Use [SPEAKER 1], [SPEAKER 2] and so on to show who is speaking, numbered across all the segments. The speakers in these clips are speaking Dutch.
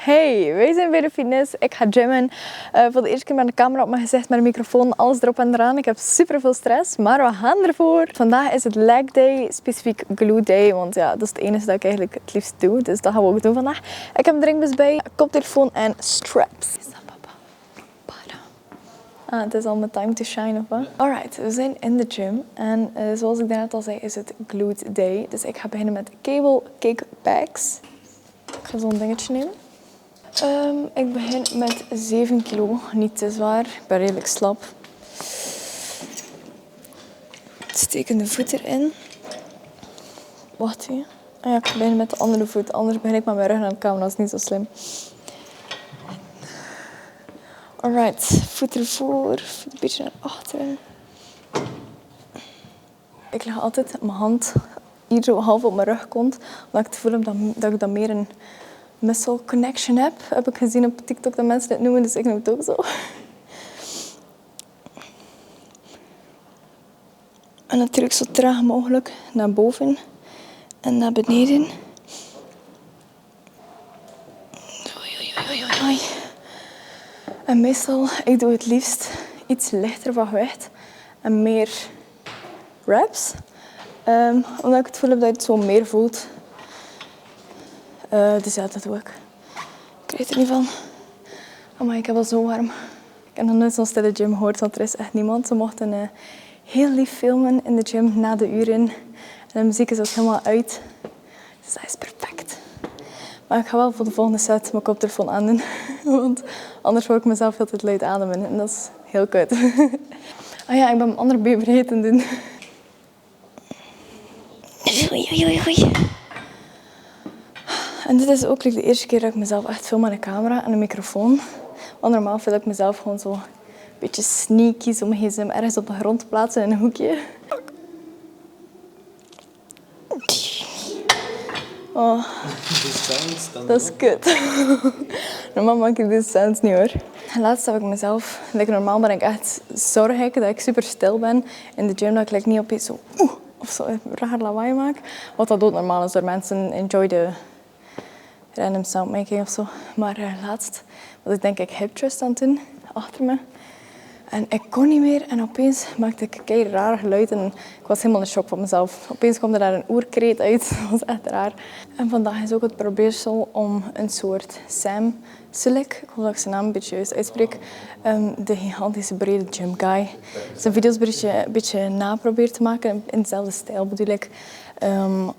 [SPEAKER 1] Hey, wij zijn bij de fitness. Ik ga gymmen. Voor de eerste keer met de camera op mijn gezicht, met een microfoon, alles erop en eraan. Ik heb super veel stress, maar we gaan ervoor. Vandaag is het leg day, specifiek glute day, want ja, dat is het enige dat ik eigenlijk het liefst doe. Dus dat gaan we ook doen vandaag. Ik heb drinkbus bij, koptelefoon en straps. Is dat papa? Ah, het is al mijn time to shine, of wat? Alright, we zijn in de gym. En zoals ik daarnet al zei, is het glute day. Dus ik ga beginnen met cable kick backs. Ik ga zo'n dingetje nemen. Ik begin met 7 kilo, niet te zwaar. Ik ben redelijk slap. Steken de voet erin. Wacht even. Ah ja, ik begin met de andere voet, anders begin ik met mijn rug aan de camera, dat is niet zo slim. Alright, voet ervoor, voet een beetje naar achteren. Ik leg altijd mijn hand hier zo half op mijn rug komt, omdat ik het gevoel heb dat ik dan meer een muscle connection heb ik gezien op TikTok dat mensen dit noemen, dus ik noem het ook zo. En natuurlijk zo traag mogelijk naar boven en naar beneden. Oei. En meestal, ik doe het liefst iets lichter van gewicht en meer reps. Omdat ik het gevoel heb dat je het zo meer voelt. Dus ja, dat doe ik. Ik weet er niet van. Maar ik heb al zo warm. Ik heb nog nooit zo'n stille gym gehoord, want er is echt niemand. Ze mochten heel lief filmen in de gym na de uren. En de muziek is ook helemaal uit. Dus dat is perfect. Maar ik ga wel voor de volgende set mijn koptelefoon aandoen. Want anders hoor ik mezelf heel tijd luid ademen. En dat is heel kut. Ah ja, ik ben mijn andere baby vergeten te doen. Oei. En dit is ook de eerste keer dat ik mezelf echt film met een camera en een microfoon. Want normaal vind ik mezelf gewoon zo een beetje sneaky, zo mijn gsm ergens op de grond plaatsen in een hoekje. Oh, dat is kut. Normaal maak ik deze sounds niet hoor. En laatst heb ik mezelf, normaal ben ik echt zorgig dat ik super stil ben in de gym, dat ik niet opeens zo of zo een raar lawaai maak. Wat dat ook normaal is door mensen enjoy de random soundmaking of zo. Maar laatst was ik denk ik hip thrust aan het doen, achter me. En ik kon niet meer en opeens maakte ik een raar geluid en ik was helemaal in shock van mezelf. Opeens kwam er daar een oerkreet uit, dat was echt raar. En vandaag is ook het probeersel om een soort Sam Sulek, ik hoop dat ik zijn naam een beetje juist uitspreek, de gigantische brede gym guy, zijn video's een beetje naprobeer te maken, in dezelfde stijl bedoel ik.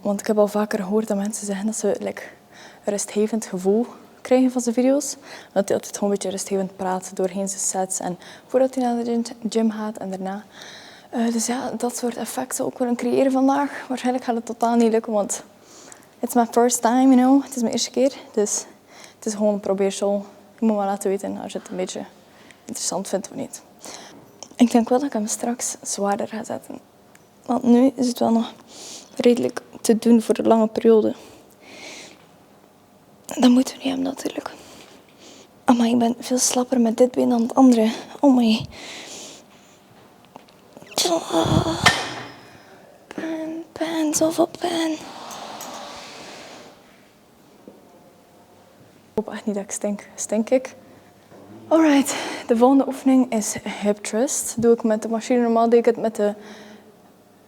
[SPEAKER 1] Want ik heb al vaker gehoord dat mensen zeggen dat ze een rustgevend gevoel krijgen van zijn video's. Dat hij altijd gewoon een beetje rustgevend praat doorheen zijn sets en voordat hij naar de gym gaat en daarna. Dus ja, dat soort effecten ook willen creëren vandaag. Waarschijnlijk gaat het totaal niet lukken, want it's my first time, you know. Het is mijn eerste keer, dus het is gewoon een probeersel. Je moet maar laten weten als je het een beetje interessant vindt of niet. Ik denk wel dat ik hem straks zwaarder ga zetten. Want nu is het wel nog redelijk te doen voor de lange periode. Dat moeten we niet hebben natuurlijk. Maar ik ben veel slapper met dit been dan het andere. Oh my. Pijn, zoveel pijn. Ik hoop echt niet dat ik stink. Stink ik? Alright, de volgende oefening is hip thrust. Doe ik met de machine. Normaal deed ik het met de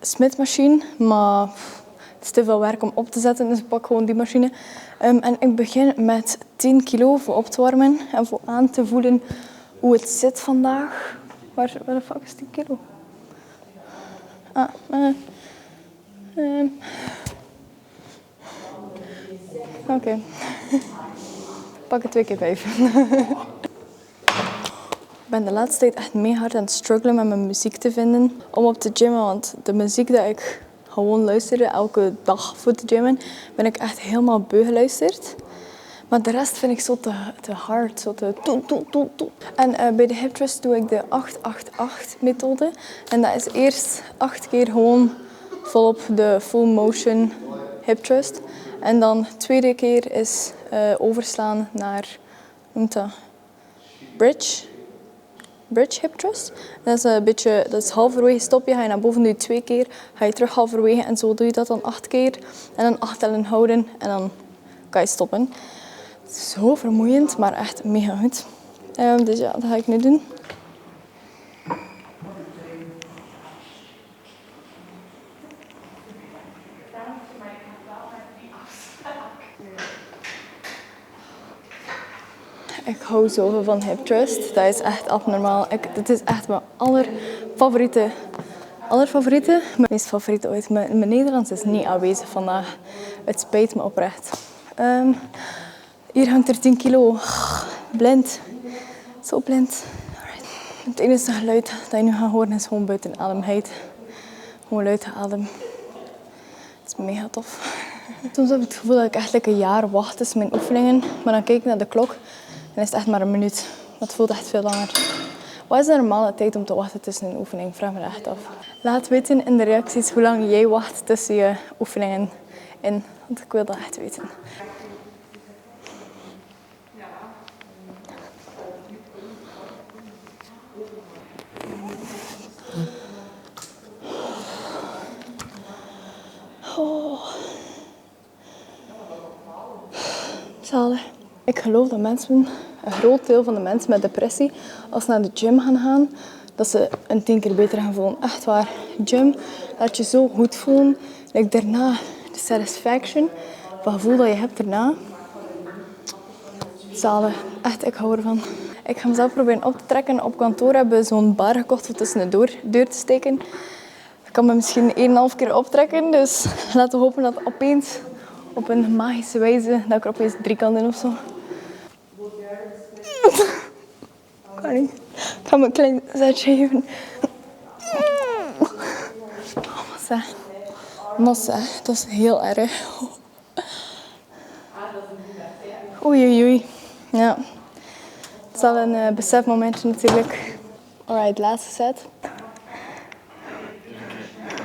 [SPEAKER 1] Smith machine, maar het is te veel werk om op te zetten, dus ik pak gewoon die machine. En ik begin met 10 kilo voor op te warmen en voor aan te voelen hoe het zit vandaag. Waar de fuck is 10 kilo? Oké. Pak het 2 keer 5. Ik ben de laatste tijd echt mega hard aan het struggelen met mijn muziek te vinden om op te gymmen, want de muziek dat ik gewoon luisterde elke dag voor te gymmen, ben ik echt helemaal beu geluisterd. Maar de rest vind ik zo te hard, zo te toe. En bij de hip thrust doe ik de 8-8-8 methode. En dat is eerst 8 keer gewoon volop de full motion hip thrust. En dan de tweede keer is overslaan naar, hoe noemt dat? Bridge hip thrust. Dat is een beetje, dat is halverwege stop je, ga je naar boven, doe je 2 keer, ga je terug halverwege en zo doe je dat dan 8 keer. En dan 8 tellen houden en dan kan je stoppen. Zo vermoeiend, maar echt mega goed. Dus ja, dat ga ik nu doen. Ik hou zoveel van hip thrust. Dat is echt abnormaal. Dit is echt mijn allerfavoriete. Mijn meest favoriete ooit. Mijn Nederlands is niet aanwezig vandaag. Het spijt me oprecht. Hier hangt er 10 kilo. Blind. Zo blind. Alright. Het enige geluid dat je nu gaat horen is gewoon buitenademheid. Gewoon luid adem. Het is mega tof. Soms heb ik het gevoel dat ik echt een jaar wacht tussen mijn oefeningen. Maar dan kijk ik naar de klok en is het echt maar een minuut. Dat voelt echt veel langer. Wat is de normale tijd om te wachten tussen een oefening? Vraag me dat echt af. Laat weten in de reacties hoe lang jij wacht tussen je oefeningen in. Want ik wil dat echt weten. Oh. Zalig. Ik geloof dat mensen, een groot deel van de mensen met depressie, als ze naar de gym gaan, dat ze een 10 keer beter gaan voelen. Echt waar. Gym laat je zo goed voelen. Like daarna, de satisfaction, het gevoel dat je hebt daarna. Zalig. Echt, ik hou ervan. Ik ga mezelf proberen op te trekken. Op kantoor hebben we zo'n bar gekocht om tussen de deur te steken. Ik kan me misschien 1,5 keer optrekken. Dus laten we hopen dat opeens, op een magische wijze, dat ik er opeens 3 kan doen of zo. Kan niet. Ik ga me een klein zetje geven. Massa, dat is heel erg. Oei, oei. Ja. Het is al een besefmomentje natuurlijk. Alright, laatste set.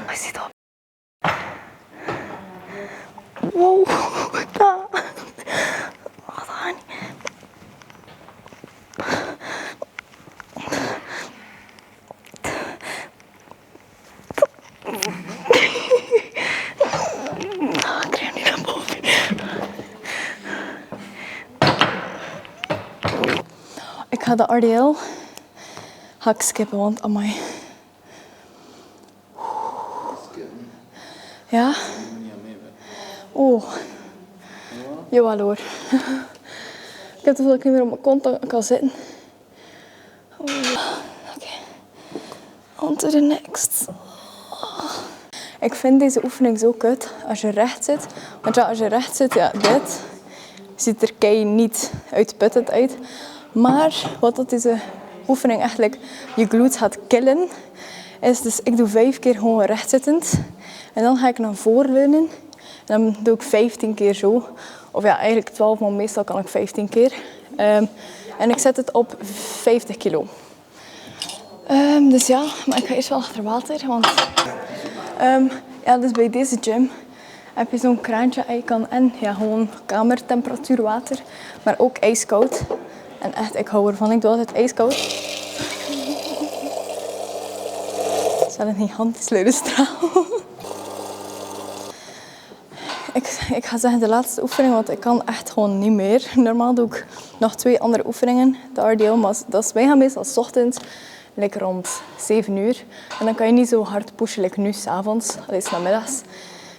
[SPEAKER 1] Hij zit op. Wow. Wat dan? Ik krijg niet naar boven. Ik ga de RDL skippen, want amai. Ja? Oh. Jawel hoor. Ik heb het gevoel dat ik niet meer op mijn kont kan zitten. Oké. On to the next. Ik vind deze oefening zo kut als je recht zit. Want ja, als je recht zit, ja, dit ziet er kei niet uitputtend uit. Maar wat dat deze oefening eigenlijk je glutes gaat killen, is dus ik doe 5 keer gewoon rechtzittend. En dan ga ik naar voren leunen. En dan doe ik 15 keer zo. Of ja, eigenlijk 12, maar meestal kan ik 15 keer. En ik zet het op 50 kilo. Dus ja, maar ik ga eerst wel achter water. Want ja, dus bij deze gym heb je zo'n kraantje en je kan gewoon kamertemperatuur water, maar ook ijskoud. En echt, ik hou ervan. Ik doe altijd ijskoud. Het is wel een gigantisch luide straal. Ik ga zeggen de laatste oefening, want ik kan echt gewoon niet meer. Normaal doe ik nog 2 andere oefeningen, de RDL, maar wij gaan meestal 's ochtends, lekker rond 7 uur. En dan kan je niet zo hard pushen, like nu 's avonds, alleen 's namiddags.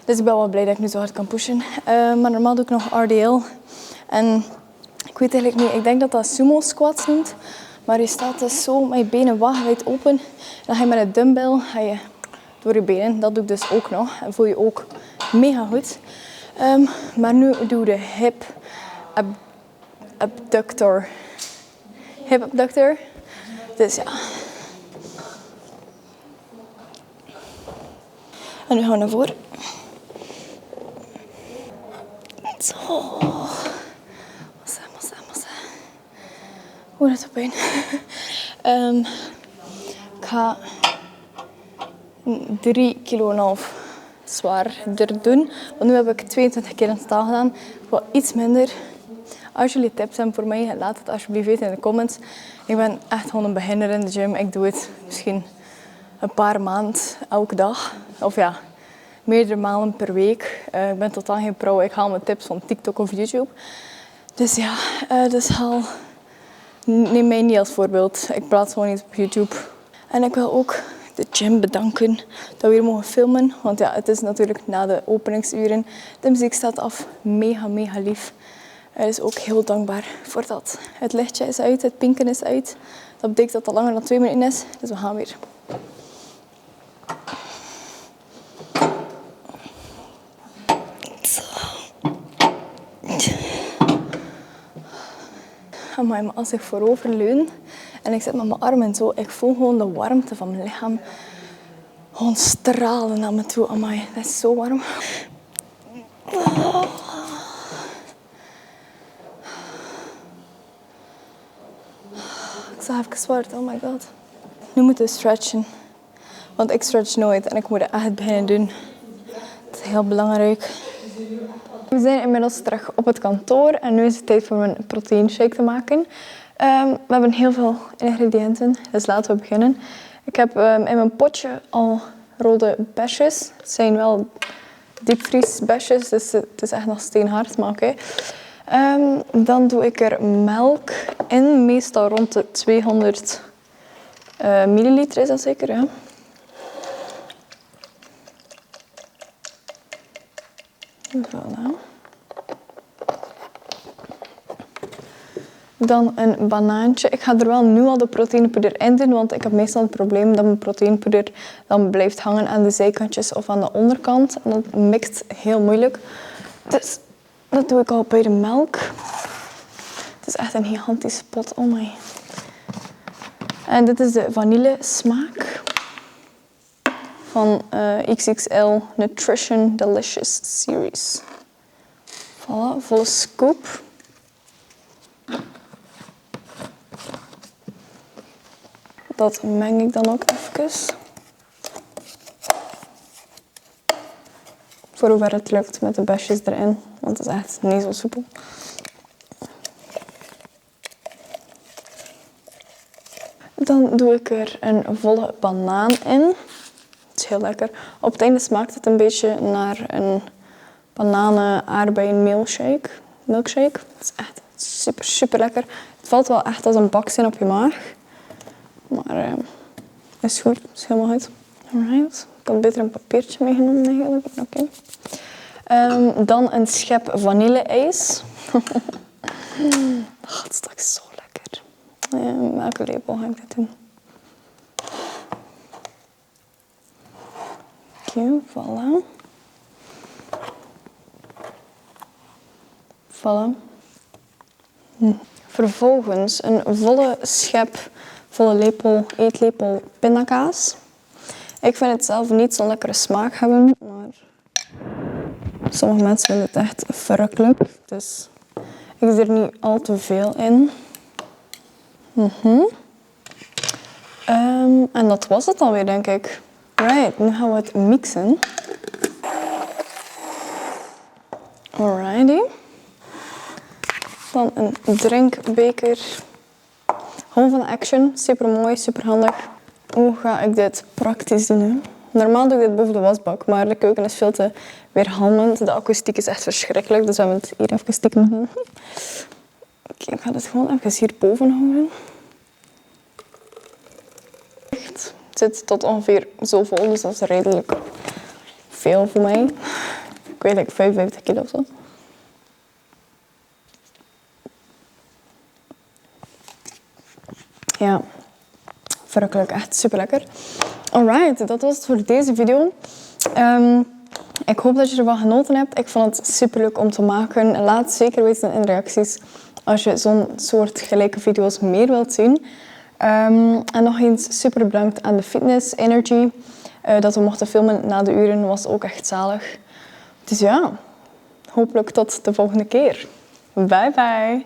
[SPEAKER 1] Dus ik ben wel blij dat ik nu zo hard kan pushen. Maar normaal doe ik nog RDL. En ik weet eigenlijk niet, ik denk dat dat sumo squats noemt. Maar je staat dus zo met je benen wagenwijd open. En dan ga je met een dumbbell door je benen. Dat doe ik dus ook nog. En voel je ook mega goed. Maar nu doe ik de hip abductor. Hip abductor. Dus ja. En nu gaan we naar voren. Zo. Massa. Hoe dat op pijn. Ik ga 3,5 kilo zwaarder doen. Want nu heb ik 22 keer in totaal gedaan. Wat iets minder. Als jullie tips hebben voor mij, laat het alsjeblieft weten in de comments. Ik ben echt gewoon een beginner in de gym. Ik doe het misschien een paar maanden elke dag. Of ja, meerdere malen per week. Ik ben totaal geen pro. Ik haal mijn tips van TikTok of YouTube. Dus ja, dus neem mij niet als voorbeeld. Ik plaats gewoon iets op YouTube. En ik wil ook de gym bedanken dat we hier mogen filmen. Want ja, het is natuurlijk na de openingsuren. De muziek staat af. Mega, mega lief. Dus ook heel dankbaar voor dat. Het lichtje is uit, het pinken is uit. Dat betekent dat het al langer dan 2 minuten is. Dus we gaan weer. Maar als ik voorover leun en ik zit met mijn armen zo, ik voel gewoon de warmte van mijn lichaam gewoon stralen naar me toe. Amai, dat is zo warm. Ik zag even zwart, oh my god. Nu moeten we stretchen. Want ik stretch nooit en ik moet het echt beginnen doen. Dat is heel belangrijk. We zijn inmiddels terug op het kantoor en nu is het tijd voor mijn proteïnshake te maken. We hebben heel veel ingrediënten, dus laten we beginnen. Ik heb in mijn potje al rode besjes. Het zijn wel diepvriesbesjes, dus het is echt nog steenhard, maar oké. Dan doe ik er melk in, meestal rond de 200 milliliter is dat zeker, ja. Voilà. Dan een banaantje. Ik ga er wel nu al de proteïnepoeder in doen, want ik heb meestal het probleem dat mijn proteïnepoeder dan blijft hangen aan de zijkantjes of aan de onderkant. En dat mixt heel moeilijk. Dus dat doe ik al bij de melk. Het is echt een gigantische pot, oh my. En dit is de vanille smaak van XXL Nutrition Delicious Series. Voilà, volle scoop. Dat meng ik dan ook even. Voor hoever het lukt met de besjes erin, want het is echt niet zo soepel. Dan doe ik er een volle banaan in. Het is heel lekker. Op het einde smaakt het een beetje naar een bananen-aardbeien milkshake. Het is echt super, super lekker. Het valt wel echt als een baksteen op je maag. Maar is goed, is helemaal goed. Alright. Ik had beter een papiertje meegenomen eigenlijk. Oké. Dan een schep vanille-ijs. Het is straks zo lekker. Welke lepel ga ik dit doen? Oké, voilà. Voilà. Vervolgens een volle schep, eetlepel pindakaas. Ik vind het zelf niet zo'n lekkere smaak hebben, maar sommige mensen vinden het echt verrukkelijk. Dus ik doe er niet al te veel in. En dat was het alweer, denk ik. Right, nu gaan we het mixen. Alrighty. Dan een drinkbeker. Gewoon van Action. Super mooi, super handig. Hoe ga ik dit praktisch doen? Hè? Normaal doe ik dit boven de wasbak, maar de keuken is veel te weerhalmend. De akoestiek is echt verschrikkelijk, dus we hebben het hier even stiekem doen. Oké, ik ga dit gewoon even hierboven houden. Het zit tot ongeveer zo vol, dus dat is redelijk veel voor mij. Ik weet like 55 kilo of zo. Ja, verrukkelijk, echt super lekker. Alright, dat was het voor deze video. Ik hoop dat je ervan genoten hebt. Ik vond het super leuk om te maken. Laat zeker weten in de reacties als je zo'n soort gelijke video's meer wilt zien. En nog eens super bedankt aan de Fitness Energy. Dat we mochten filmen na de uren was ook echt zalig. Dus ja, hopelijk tot de volgende keer. Bye bye!